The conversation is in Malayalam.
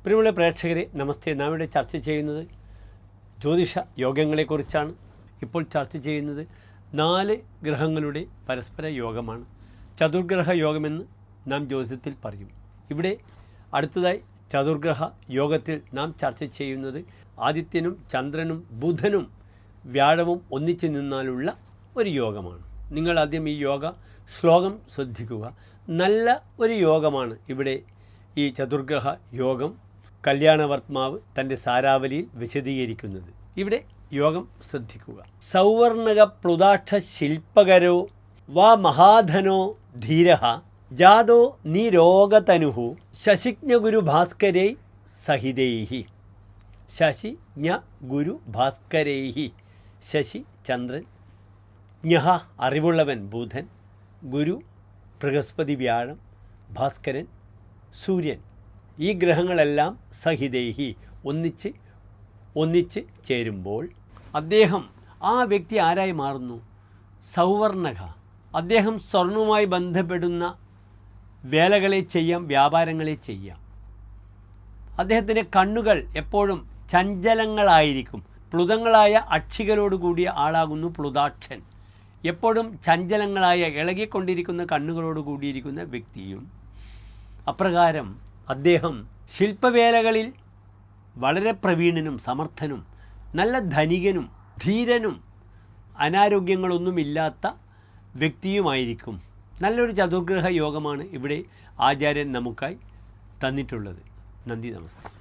പ്രിയമുള്ള പ്രേക്ഷകരെ നമസ്തേ. നാം ഇവിടെ ചർച്ച ചെയ്യുന്നത് ജ്യോതിഷ യോഗങ്ങളെക്കുറിച്ചാണ്. ഇപ്പോൾ ചർച്ച ചെയ്യുന്നത് 4 ഗ്രഹങ്ങളുടെ പരസ്പര യോഗമാണ്. ചതുർഗ്രഹ യോഗമെന്ന് നാം ജ്യോതിഷത്തിൽ പറയും. ഇവിടെ അടുത്തതായി ചതുർഗ്രഹ യോഗത്തിൽ നാം ചർച്ച ചെയ്യുന്നത് ആദിത്യനും ചന്ദ്രനും ബുധനും വ്യാഴവും ഒന്നിച്ചു നിന്നാലുള്ള ഒരു യോഗമാണ്. നിങ്ങൾ ആദ്യം ഈ യോഗ ശ്ലോകം ശ്രദ്ധിക്കുക. നല്ല ഒരു യോഗമാണ് ഇവിടെ ഈ ചതുർഗ്രഹ യോഗം കല്യാണവർമാവ് തൻ്റെ സാരാവലിയിൽ വിശദീകരിക്കുന്നത്. ഇവിടെ യോഗം ശ്രദ്ധിക്കുക. സൗവർണക പ്ലുതാക്ഷ ശില്പകരോ വാ മഹാധനോ ധീരഃ ജാതോ നിരോഗതനുഃ ശശിജ്ഞഗുരു ഭാസ്കരൈ സഹിതൈഹി. ശശിജ്ഞ ഗുരു ഭാസ്കരൈഹി. ശശി ചന്ദ്രൻ, ജ്ഞഃ അറിവുള്ളവൻ ബുധൻ, ഗുരു ബൃഹസ്പതി വ്യാഴം, ഭാസ്കരൻ സൂര്യൻ. ഈ ഗ്രഹങ്ങളെല്ലാം സഹിതൈഹി ഒന്നിച്ച് ചേരുമ്പോൾ അദ്ദേഹം ആ വ്യക്തി ആരായി മാറുന്നു? സൗവർണക. അദ്ദേഹം സ്വർണവുമായി ബന്ധപ്പെടുന്ന വേലകളെ ചെയ്യാം, വ്യാപാരങ്ങളെ ചെയ്യാം. അദ്ദേഹത്തിൻ്റെ കണ്ണുകൾ എപ്പോഴും ചഞ്ചലങ്ങളായിരിക്കും. പ്ലുതങ്ങളായ അക്ഷികളോട് കൂടിയ ആളാകുന്നു പ്ലുതാക്ഷൻ. എപ്പോഴും ചഞ്ചലങ്ങളായ ഇളകിക്കൊണ്ടിരിക്കുന്ന കണ്ണുകളോട് കൂടിയിരിക്കുന്ന വ്യക്തിയും. അപ്രകാരം അദ്ദേഹം ശില്പവേലകളിൽ വളരെ പ്രവീണനും സമർത്ഥനും നല്ല ധനികനും ധീരനും അനാരോഗ്യങ്ങളൊന്നുമില്ലാത്ത വ്യക്തിയുമായിരിക്കും. നല്ലൊരു ചതുർഗ്രഹ യോഗമാണ് ഇവിടെ ആചാര്യൻ നമുക്കായി തന്നിട്ടുള്ളത്. നന്ദി, നമസ്കാരം.